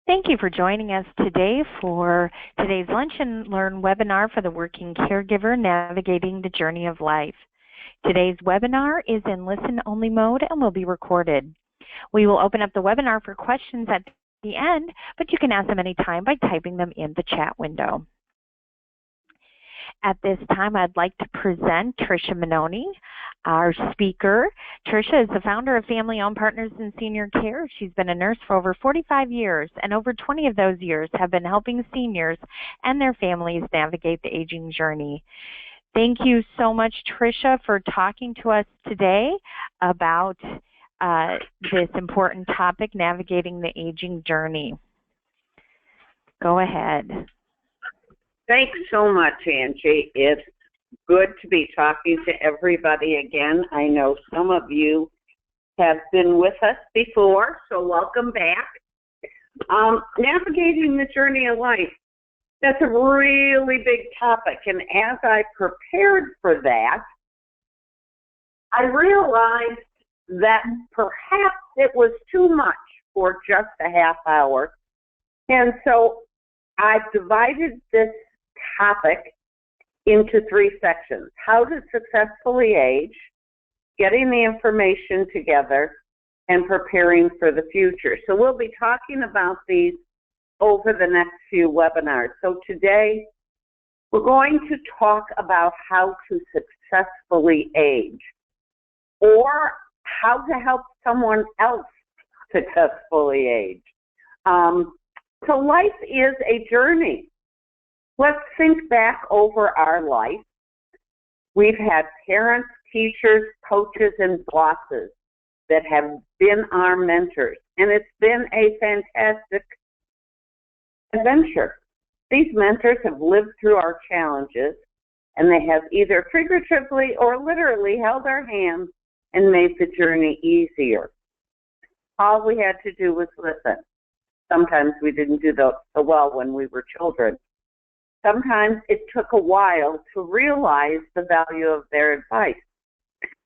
Thank you for joining us today for today's Lunch and Learn webinar for the Working Caregiver, Navigating the Journey of Life. Today's webinar is in listen-only mode and will be recorded. We will open up the webinar for questions at the end, but you can ask them anytime by typing them in the chat window. At this time, I'd like to present Trisha Menoni, our speaker. Trisha is the founder of Family-Owned Partners in Senior Care. She's been a nurse for over 45 years, and over 20 of those years have been helping seniors and their families navigate the aging journey. Thank you so much, Trisha, for talking to us today about this important topic, navigating the aging journey. Go ahead. Thanks so much, Angie. It's good to be talking to everybody again. I know some of you have been with us before, so welcome back. Navigating the journey of life, that's a really big topic, and as I prepared for that, I realized that perhaps it was too much for just a half hour, and so I've divided this topic into three sections: how to successfully age, getting the information together, and preparing for the future. So we'll be talking about these over the next few webinars. So today we're going to talk about how to successfully age, or how to help someone else successfully age. So life is a journey. Let's think back over our life. We've had parents, teachers, coaches, and bosses that have been our mentors, and it's been a fantastic adventure. These mentors have lived through our challenges, and they have either figuratively or literally held our hands and made the journey easier. All we had to do was listen. Sometimes we didn't do so well when we were children. Sometimes it took a while to realize the value of their advice.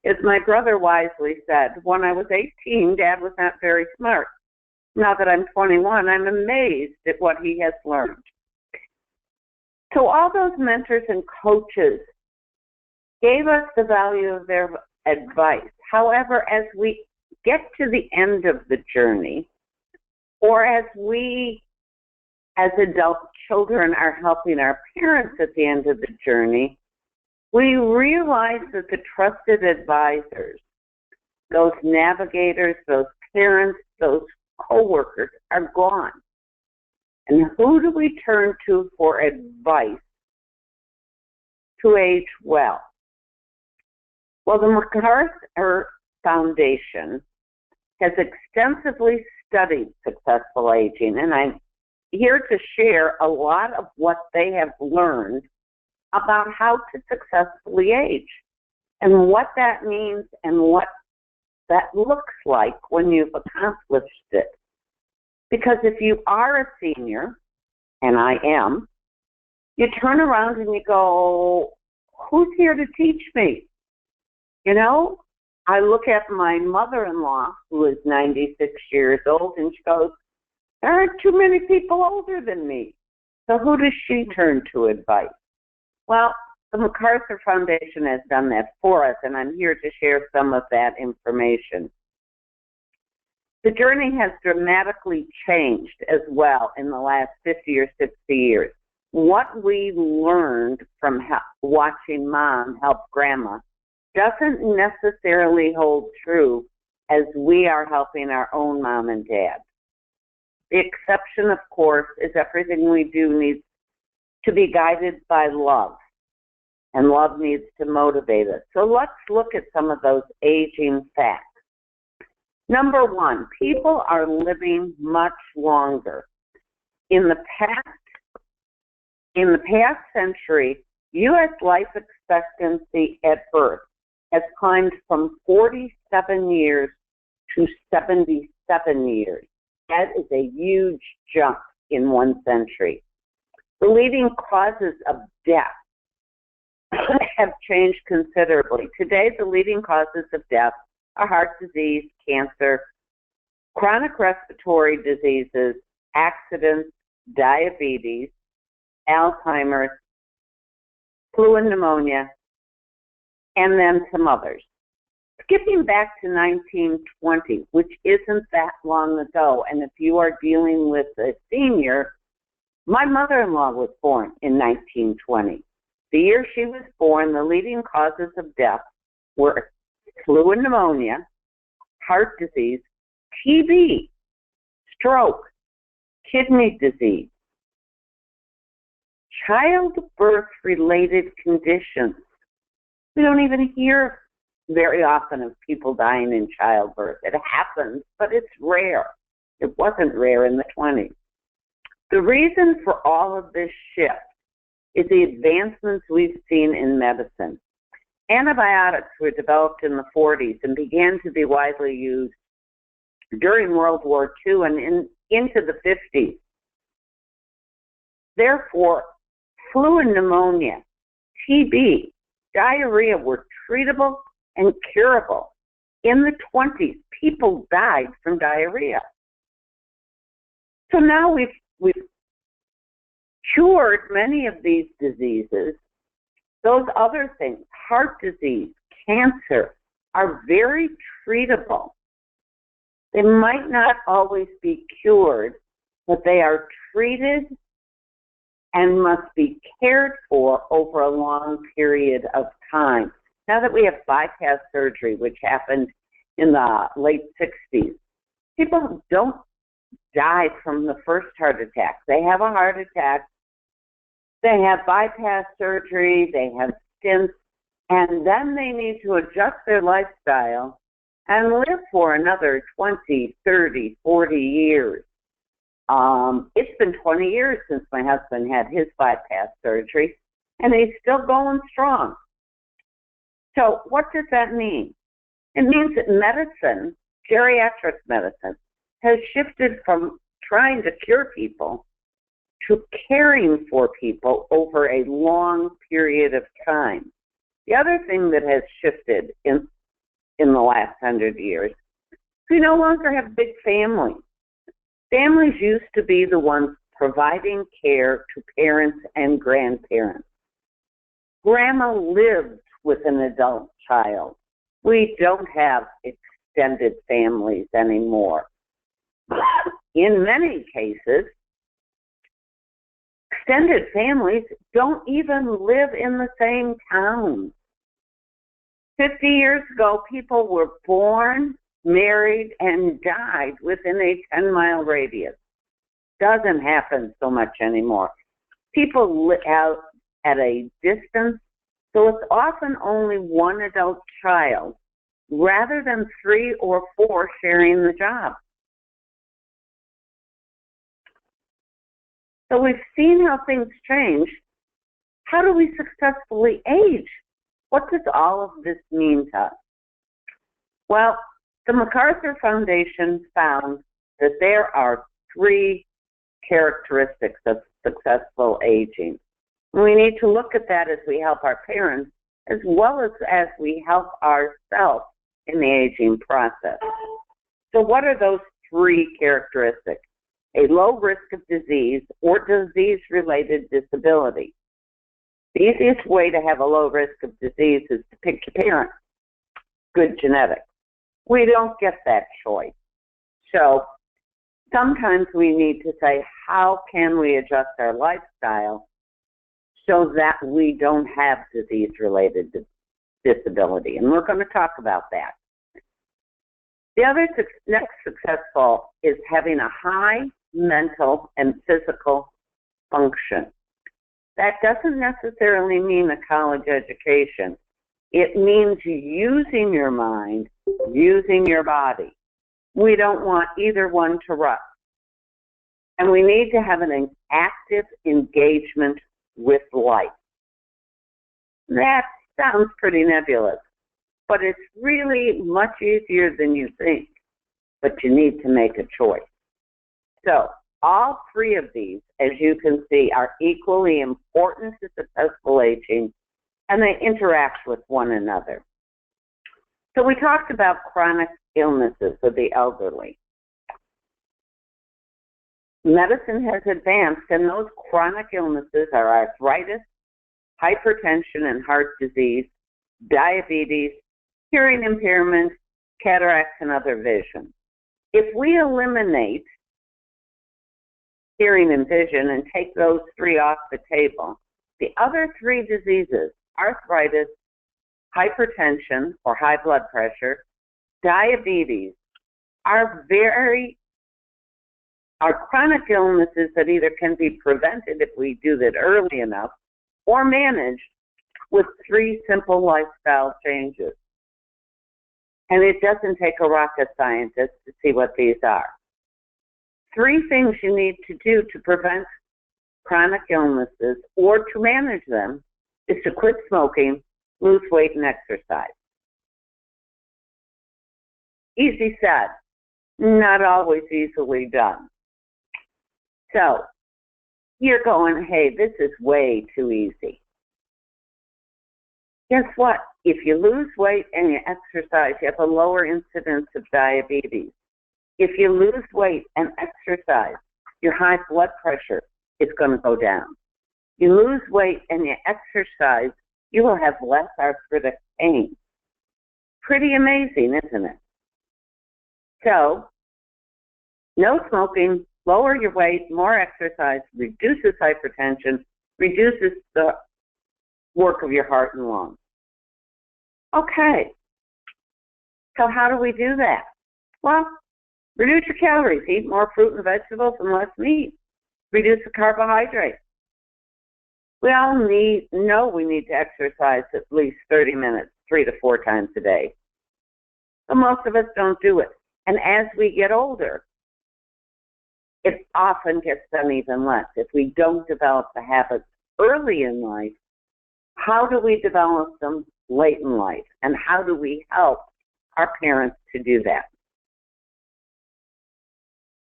As my brother wisely said, when I was 18, Dad was not very smart. Now that I'm 21, I'm amazed at what he has learned. So all those mentors and coaches gave us the value of their advice. However, as we get to the end of the journey, or as we as adult children are helping our parents at the end of the journey, we realize that the trusted advisors, those navigators, those parents, those co-workers are gone. And who do we turn to for advice to age well? Well, the MacArthur Foundation has extensively studied successful aging, and I'm here to share a lot of what they have learned about how to successfully age and what that means and what that looks like when you've accomplished it. Because if you are a senior, and I am, you turn around and you go, who's here to teach me? You know, I look at my mother-in-law, who is 96 years old, and she goes, there aren't too many people older than me. So who does she turn to advice? Well, the MacArthur Foundation has done that for us, and I'm here to share some of that information. The journey has dramatically changed as well in the last 50 or 60 years. What we learned from watching Mom help Grandma doesn't necessarily hold true as we are helping our own mom and dad. The exception, of course, is everything we do needs to be guided by love, and love needs to motivate us. So let's look at some of those aging facts. Number one, people are living much longer. In the past century, U.S. life expectancy at birth has climbed from 47 years to 77 years. That is a huge jump in 1 century. The leading causes of death have changed considerably. Today, the leading causes of death are heart disease, cancer, chronic respiratory diseases, accidents, diabetes, Alzheimer's, flu and pneumonia, and then some others. Skipping back to 1920, which isn't that long ago, and if you are dealing with a senior, my mother-in-law was born in 1920. The year she was born, the leading causes of death were flu and pneumonia, heart disease, TB, stroke, kidney disease, childbirth-related conditions. We don't even hear very often of people dying in childbirth. It happens, but it's rare. It wasn't rare in the 20s. The reason for all of this shift is the advancements we've seen in medicine. Antibiotics were developed in the 40s and began to be widely used during World War II and into the 50s. Therefore, flu and pneumonia, TB, diarrhea were treatable and curable. In the 20s, people died from diarrhea. So now we've cured many of these diseases. Those other things, heart disease, cancer, are very treatable. They might not always be cured, but they are treated and must be cared for over a long period of time. Now that we have bypass surgery, which happened in the late 60s, people don't die from the first heart attack. They have a heart attack, they have bypass surgery, they have stents, and then they need to adjust their lifestyle and live for another 20, 30, 40 years. It's been 20 years since my husband had his bypass surgery, and he's still going strong. So what does that mean? It means that medicine, geriatric medicine, has shifted from trying to cure people to caring for people over a long period of time. The other thing that has shifted in the last 100 years, we no longer have big families. Families used to be the ones providing care to parents and grandparents. Grandma lived with an adult child. We don't have extended families anymore. In many cases, extended families don't even live in the same town. 50 years ago, people were born, married, and died within a 10-mile radius. Doesn't happen so much anymore. People live out at a distance, so it's often only one adult child rather than 3 or 4 sharing the job. So we've seen how things change. How do we successfully age? What does all of this mean to us? Well, the MacArthur Foundation found that there are 3 characteristics of successful aging. We need to look at that as we help our parents, as well as we help ourselves in the aging process. So what are those 3 characteristics? A low risk of disease or disease-related disability. The easiest way to have a low risk of disease is to pick your parents. Good genetics. We don't get that choice. So sometimes we need to say, how can we adjust our lifestyle so that we don't have disease-related disability? And we're going to talk about that. The other next successful is having a high mental and physical function. That doesn't necessarily mean a college education. It means using your mind, using your body. We don't want either one to rust. And we need to have an active engagement with life. That sounds pretty nebulous, but it's really much easier than you think. But you need to make a choice. So all 3 of these, as you can see, are equally important to successful aging, and they interact with one another. So we talked about chronic illnesses of the elderly. Medicine has advanced, and those chronic illnesses are arthritis, hypertension and heart disease, diabetes, hearing impairment, cataracts, and other vision. If we eliminate hearing and vision and take those three off the table, the other three diseases, arthritis, hypertension or high blood pressure, diabetes, are chronic illnesses that either can be prevented if we do that early enough or managed with three simple lifestyle changes. And it doesn't take a rocket scientist to see what these are. Three things you need to do to prevent chronic illnesses or to manage them is to quit smoking, lose weight, and exercise. Easy said, not always easily done. So you're going, hey, this is way too easy. Guess what? If you lose weight and you exercise, you have a lower incidence of diabetes. If you lose weight and exercise, your high blood pressure is going to go down. You lose weight and you exercise, you will have less arthritic pain. Pretty amazing, isn't it? So, no smoking, lower your weight, more exercise, reduces hypertension, reduces the work of your heart and lungs. Okay, so how do we do that? Well, reduce your calories, eat more fruit and vegetables and less meat. Reduce the carbohydrates. We all know we need to exercise at least 30 minutes, 3 to 4 times a day. But most of us don't do it. And as we get older, it often gets done even less. If we don't develop the habits early in life, how do we develop them late in life? And how do we help our parents to do that?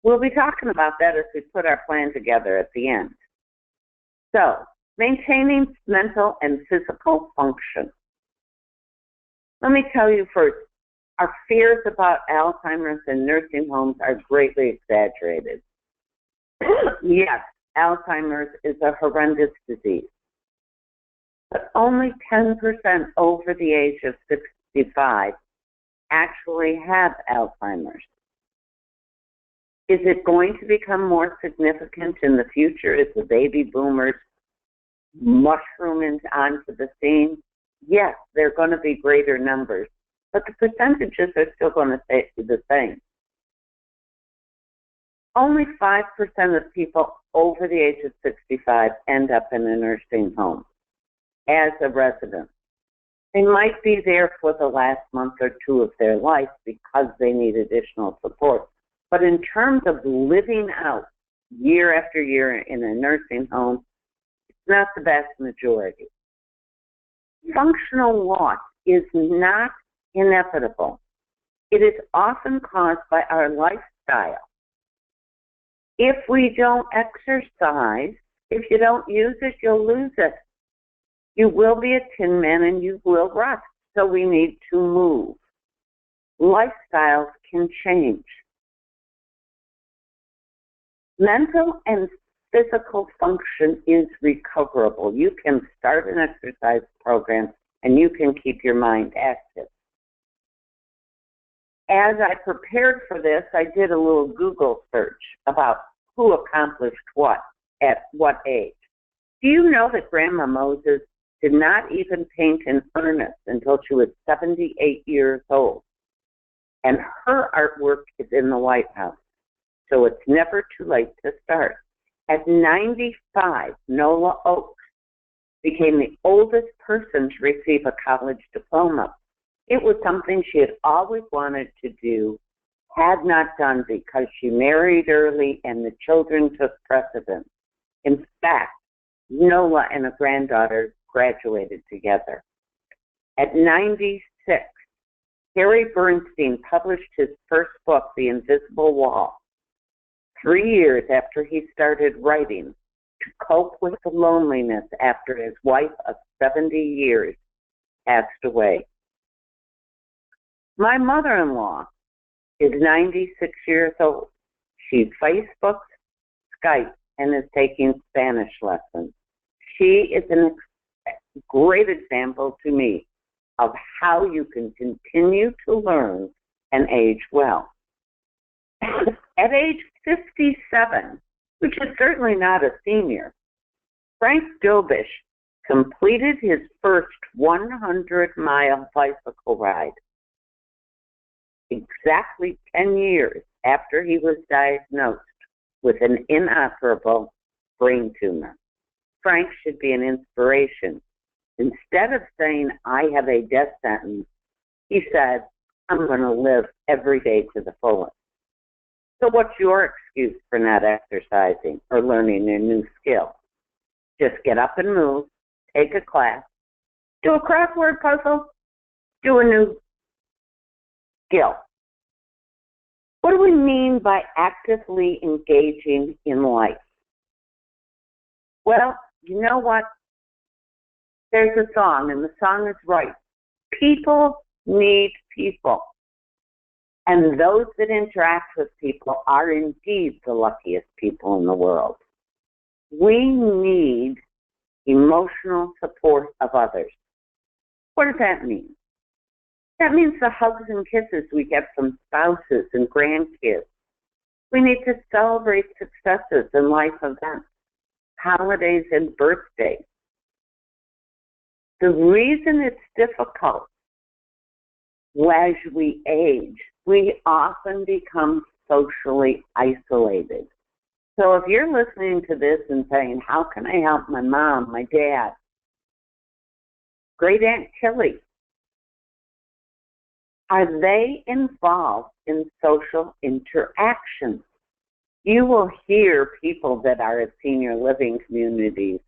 We'll be talking about that as we put our plan together at the end. So, maintaining mental and physical function. Let me tell you first, our fears about Alzheimer's and nursing homes are greatly exaggerated. Yes, Alzheimer's is a horrendous disease, but only 10% over the age of 65 actually have Alzheimer's. Is it going to become more significant in the future as the baby boomers mushroom onto the scene? Yes, there are going to be greater numbers, but the percentages are still going to stay the same. Only 5% of people over the age of 65 end up in a nursing home as a resident. They might be there for the last month or two of their life because they need additional support. But in terms of living out year after year in a nursing home, it's not the vast majority. Functional loss is not inevitable. It is often caused by our lifestyle. If we don't exercise, if you don't use it, you'll lose it. You will be a tin man and you will rust. So we need to move. Lifestyles can change. Mental and physical function is recoverable. You can start an exercise program and you can keep your mind active. As I prepared for this, I did a little Google search about who accomplished what at what age. Do you know that Grandma Moses did not even paint in earnest until she was 78 years old? And her artwork is in the White House, so it's never too late to start. At 95, Nola Oakes became the oldest person to receive a college diploma. It was something she had always wanted to do, had not done because she married early and the children took precedence. In fact, Nola and a granddaughter graduated together. At 96, Harry Bernstein published his first book, The Invisible Wall, 3 years after he started writing to cope with the loneliness after his wife of 70 years passed away. My mother-in-law is 96 years old. She Facebooks, Skype and is taking Spanish lessons. She is a great example to me of how you can continue to learn and age well. At age 57, which is certainly not a senior, Frank Dobish completed his first 100-mile bicycle ride exactly 10 years after he was diagnosed with an inoperable brain tumor. Frank should be an inspiration. Instead of saying, I have a death sentence, he said, I'm going to live every day to the fullest. So what's your excuse for not exercising or learning a new skill? Just get up and move, take a class, do a crossword puzzle, do a new skill. What do we mean by actively engaging in life? Well, you know what? There's a song, and the song is right. People need people. And those that interact with people are indeed the luckiest people in the world. We need emotional support of others. What does that mean? That means the hugs and kisses we get from spouses and grandkids. We need to celebrate successes and life events, holidays and birthdays. The reason it's difficult as we age, we often become socially isolated. So if you're listening to this and saying, how can I help my mom, my dad, great Aunt Tilly, are they involved in social interactions? You will hear people that are at senior living communities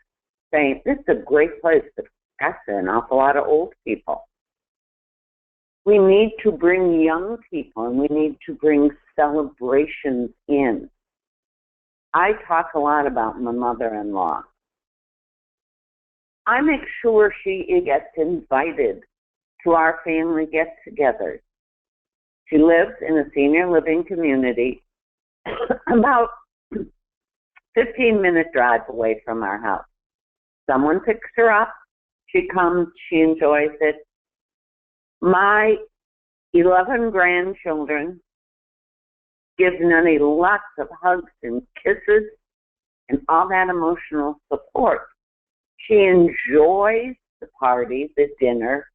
saying, this is a great place to discuss an awful lot of old people. We need to bring young people, and we need to bring celebrations in. I talk a lot about my mother-in-law. I make sure she gets invited to our family get-togethers. She lives in a senior living community about 15-minute drive away from our house. Someone picks her up. She comes. She enjoys it. My 11 grandchildren give Nunny lots of hugs and kisses and all that emotional support. She enjoys the party, the dinner,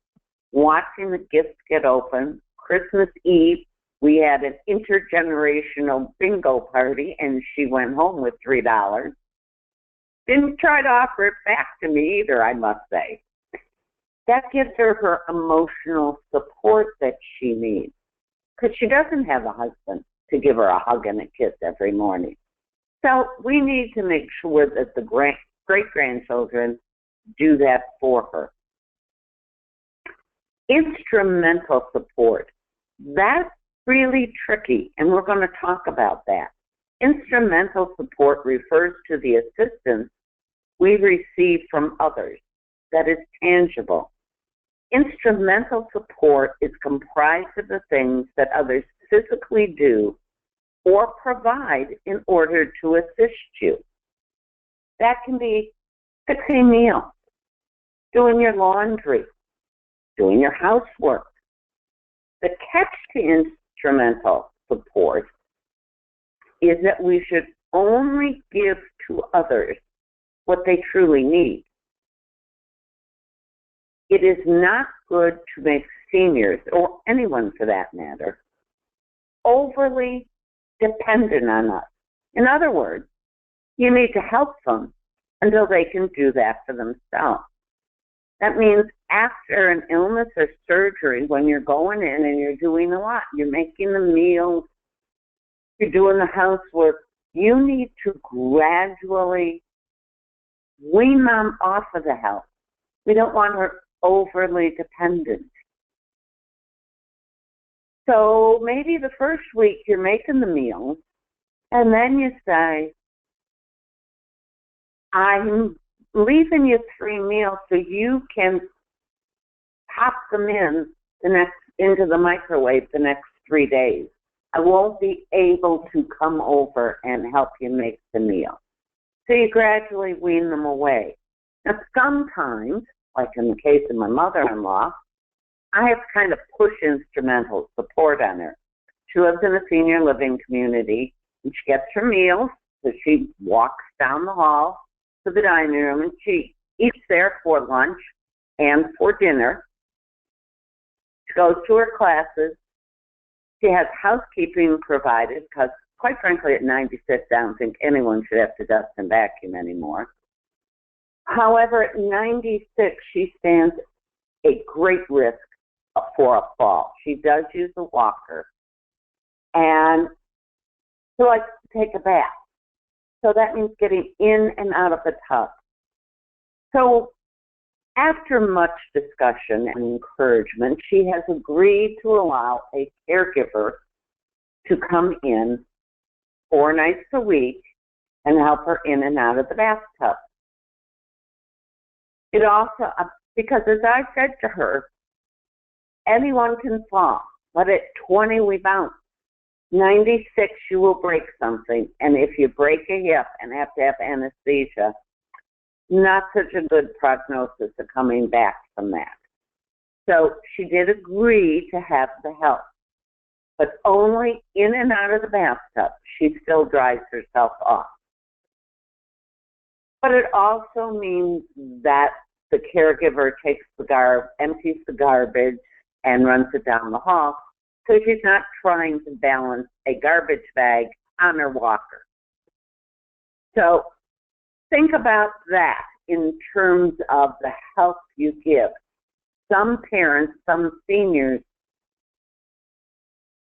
watching the gifts get opened. Christmas Eve, we had an intergenerational bingo party, and she went home with $3. Didn't try to offer it back to me either, I must say. That gives her emotional support that she needs, because she doesn't have a husband to give her a hug and a kiss every morning. So we need to make sure that the great-grandchildren do that for her. Instrumental support. That's really tricky, and we're going to talk about that. Instrumental support refers to the assistance we receive from others that is tangible. Instrumental support is comprised of the things that others physically do or provide in order to assist you. That can be fixing meals, doing your laundry, doing your housework. The catch to instrumental support is that we should only give to others what they truly need. It is not good to make seniors, or anyone for that matter, overly dependent on us. In other words, you need to help them until they can do that for themselves. That means after an illness or surgery, when you're going in and you're doing a lot, you're making the meals, you're doing the housework, you need to gradually wean mom off of the house. We don't want her overly dependent. So maybe the first week you're making the meals, and then you say, I'm leaving you 3 meals so you can pop them into the microwave the next 3 days. I won't be able to come over and help you make the meal. So you gradually wean them away. Now, sometimes, like in the case of my mother-in-law, I have kind of push instrumental support on her. She lives in a senior living community, and she gets her meals, so she walks down the hall to the dining room, and she eats there for lunch and for dinner. She goes to her classes. She has housekeeping provided, because quite frankly, at 96, I don't think anyone should have to dust and vacuum anymore. However, at 96, she stands a great risk for a fall. She does use a walker, and she likes to take a bath. So that means getting in and out of the tub. So after much discussion and encouragement, she has agreed to allow a caregiver to come in 4 nights a week and help her in and out of the bathtub. It also, because as I said to her, anyone can fall, but at 20 we bounce. 96 you will break something, and if you break a hip and have to have anesthesia, not such a good prognosis of coming back from that. So she did agree to have the help, but only in and out of the bathtub. She still dries herself off. But it also means that the caregiver takes the empties the garbage and runs it down the hall, so she's not trying to balance a garbage bag on her walker. So think about that in terms of the help you give. Some parents, some seniors,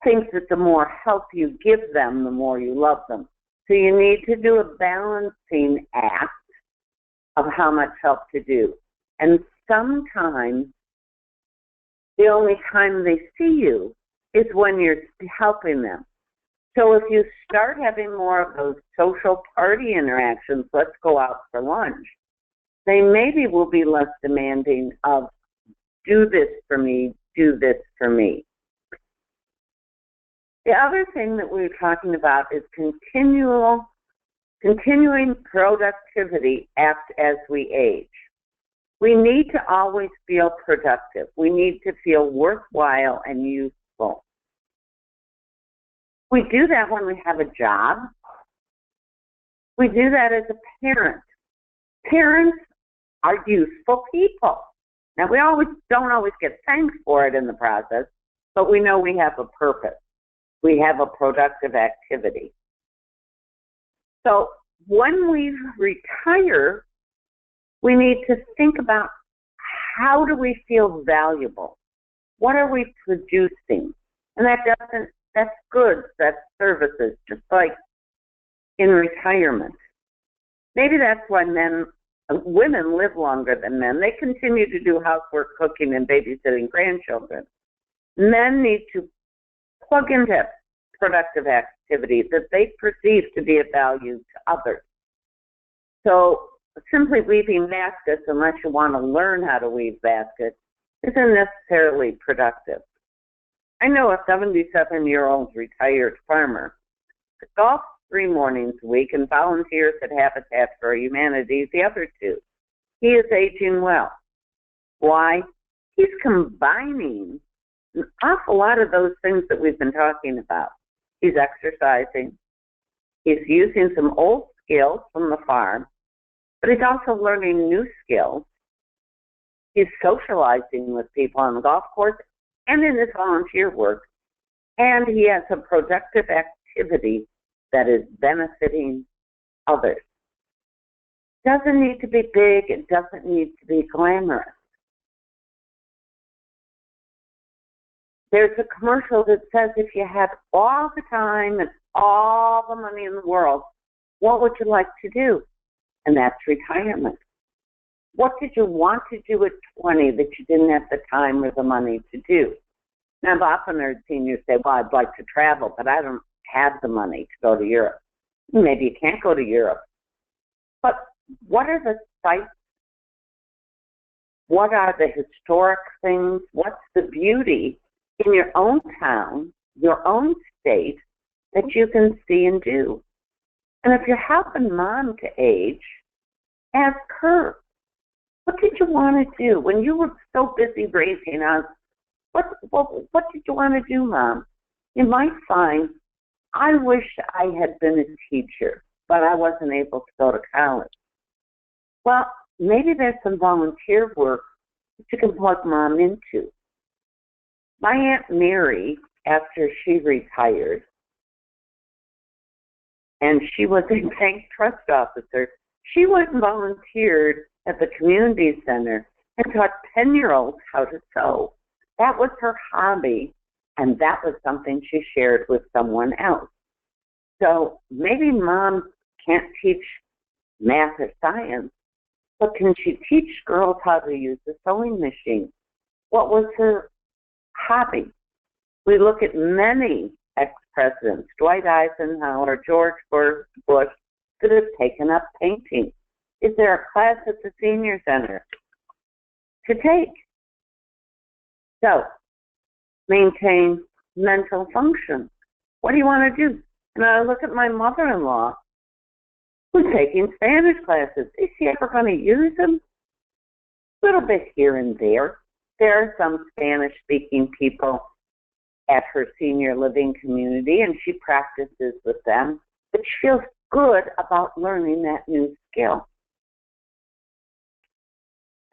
think that the more help you give them, the more you love them. So you need to do a balancing act of how much help to do. And sometimes the only time they see you is when you're helping them. So if you start having more of those social party interactions, let's go out for lunch, they maybe will be less demanding of do this for me, do this for me. The other thing that we're talking about is continuing productivity as we age. We need to always feel productive. We need to feel worthwhile and useful. We do that when we have a job. We do that as a parent. Parents are useful people. Now, we don't always get thanked for it in the process, but we know we have a purpose. We have a productive activity. So when we retire, we need to think about how do we feel valuable? What are we producing? And that's goods, that's services, just like in retirement. Maybe that's why women live longer than men. They continue to do housework, cooking, and babysitting grandchildren. Men need to plug into productive activities that they perceive to be of value to others. So simply weaving baskets, unless you want to learn how to weave baskets, isn't necessarily productive. I know a 77-year-old retired farmer that golfs 3 mornings a week and volunteers at Habitat for Humanity the other 2. He is aging well. Why? He's combining an awful lot of those things that we've been talking about. He's exercising. He's using some old skills from the farm, but he's also learning new skills. He's socializing with people on the golf course and in his volunteer work, and he has a productive activity that is benefiting others. It doesn't need to be big. It doesn't need to be glamorous. There's a commercial that says if you had all the time and all the money in the world, what would you like to do? And that's retirement. What did you want to do at 20 that you didn't have the time or the money to do? Now, I've often heard seniors say, well, I'd like to travel, but I don't have the money to go to Europe. Maybe you can't go to Europe. But what are the sites? What are the historic things? What's the beauty in your own town your own state that you can see and do. And if you're helping mom to age, ask her, what did you want to do when you were so busy raising us? What did you want to do, Mom? You might find, I wish I had been a teacher, but I wasn't able to go to college. Well, maybe there's some volunteer work that you can plug Mom into. My Aunt Mary, after she retired, and she was a bank trust officer, she went and volunteered at the community center and taught 10-year-olds how to sew. That was her hobby, and that was something she shared with someone else. So maybe Mom can't teach math or science, but can she teach girls how to use a sewing machine? What was her hobby? We look at many ex-presidents, Dwight Eisenhower, George Bush, that have taken up painting. Is there a class at the senior center to take? So, maintain mental function. What do you want to do? And I look at my mother-in-law who's taking Spanish classes. Is she ever going to use them? A little bit here and there. There are some Spanish-speaking people at her senior living community, and she practices with them, but she feels good about learning that new skill.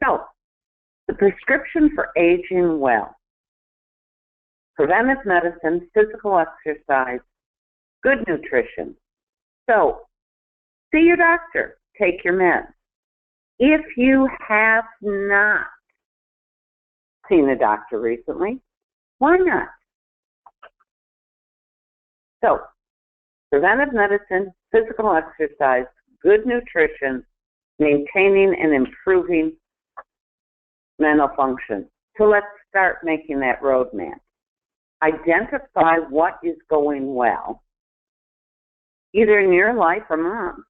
So, the prescription for aging well: preventive medicine, physical exercise, good nutrition. So, see your doctor, take your meds. If you have not seen a doctor recently, why not? So, preventive medicine, physical exercise, good nutrition, maintaining and improving mental function. So let's start making that roadmap. Identify what is going well, either in your life or Mom.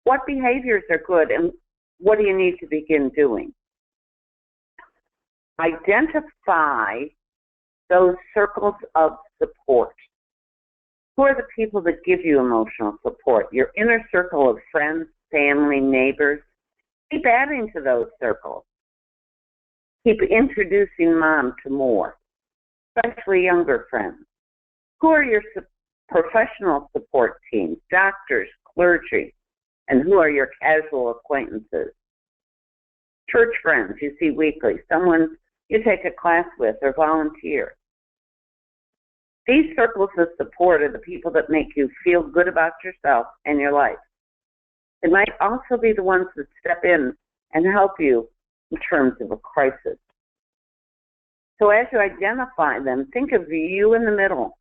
What behaviors are good and what do you need to begin doing? Identify those circles of support. Who are the people that give you emotional support? Your inner circle of friends, family, neighbors. Keep adding to those circles. Keep introducing Mom to more, especially younger friends. Who are your professional support teams? Doctors, clergy, and who are your casual acquaintances? Church friends you see weekly, someone you take a class with or volunteer. These circles of support are the people that make you feel good about yourself and your life. It might also be the ones that step in and help you in terms of a crisis. So as you identify them, think of you in the middle.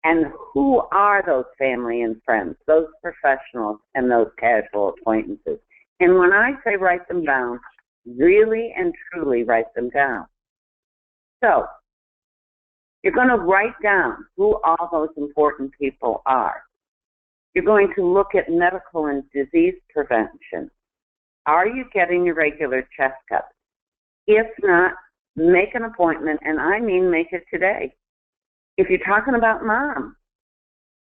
And who are those family and friends, those professionals and those casual acquaintances? And when I say write them down, really and truly write them down. So, you're going to write down who all those important people are. You're going to look at medical and disease prevention. Are you getting your regular checkups? If not, make an appointment, and I mean make it today. If you're talking about Mom,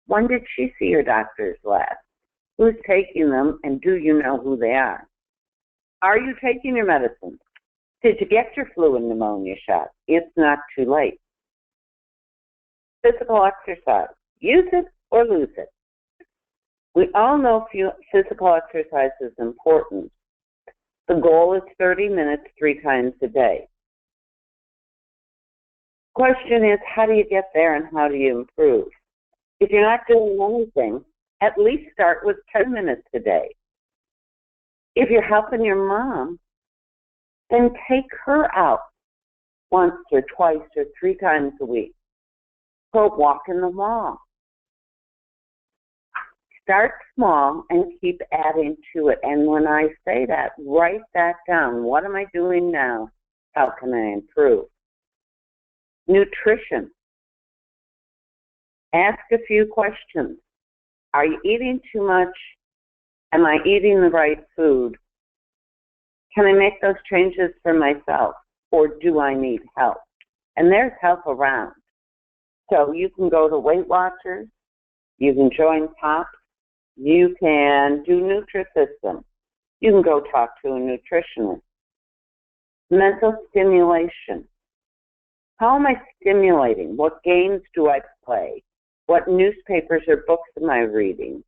when did she see her doctors last? Who's taking them, and do you know who they are? Are you taking your medicine? Did you get your flu and pneumonia shot? It's not too late. Physical exercise. Use it or lose it. We all know physical exercise is important. The goal is 30 minutes 3 times a day. Question is, how do you get there and how do you improve? If you're not doing anything, at least start with 10 minutes a day. If you're helping your Mom, then take her out once or twice or 3 times a week. Go walk in the mall. Start small and keep adding to it. And when I say that, write that down. What am I doing now? How can I improve? Nutrition. Ask a few questions. Are you eating too much? Am I eating the right food? Can I make those changes for myself? Or do I need help? And there's help around. So you can go to Weight Watchers, you can join POPs, you can do Nutrisystem, you can go talk to a nutritionist. Mental stimulation. How am I stimulating? What games do I play? What newspapers or books am I reading?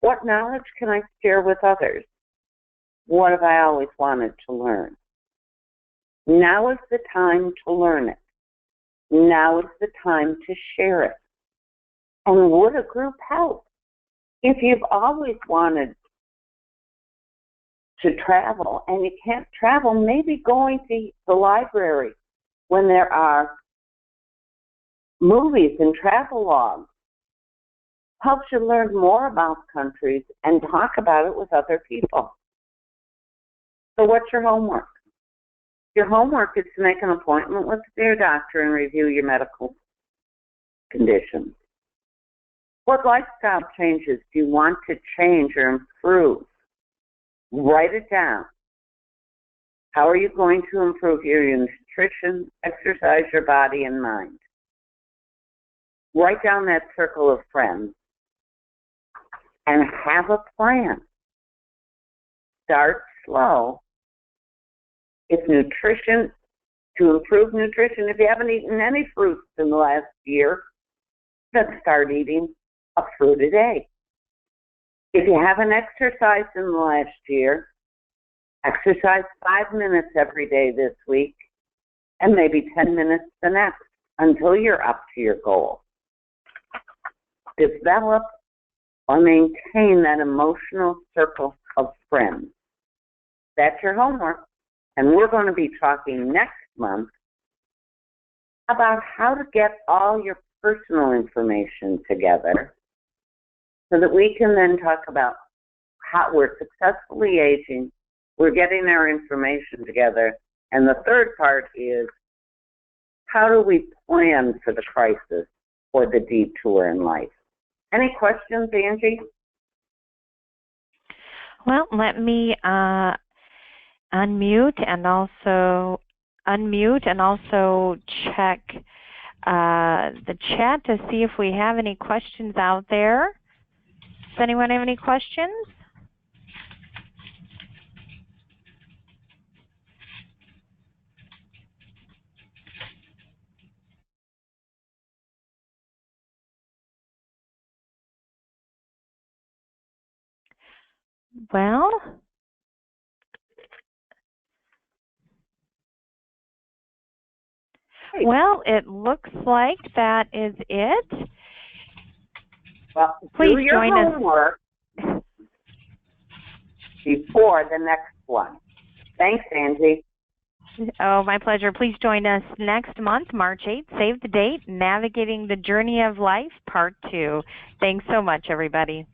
What knowledge can I share with others? What have I always wanted to learn? Now is the time to learn it. Now is the time to share it. And would a group help? If you've always wanted to travel and you can't travel, maybe going to the library when there are movies and travel logs helps you learn more about countries and talk about it with other people. So what's your homework? Your homework is to make an appointment with your doctor and review your medical conditions. What lifestyle changes do you want to change or improve? Write it down. How are you going to improve your nutrition, exercise your body and mind? Write down that circle of friends and have a plan. Start slow. If nutrition, to improve nutrition, if you haven't eaten any fruits in the last year, then start eating a fruit a day. If you haven't exercised in the last year, exercise 5 minutes every day this week and maybe 10 minutes the next until you're up to your goal. Develop or maintain that emotional circle of friends. That's your homework. And we're going to be talking next month about how to get all your personal information together so that we can then talk about how we're successfully aging, we're getting our information together, and the third part is how do we plan for the crisis or the detour in life? Any questions, Angie? Well, let me unmute and also check the chat to see if we have any questions out there. Does anyone have any questions? Well, it looks like that is it. Well, please do your join homework before the next one. Thanks, Angie. Oh, my pleasure. Please join us next month, March 8th. Save the date, Navigating the Journey of Life, Part 2. Thanks so much, everybody.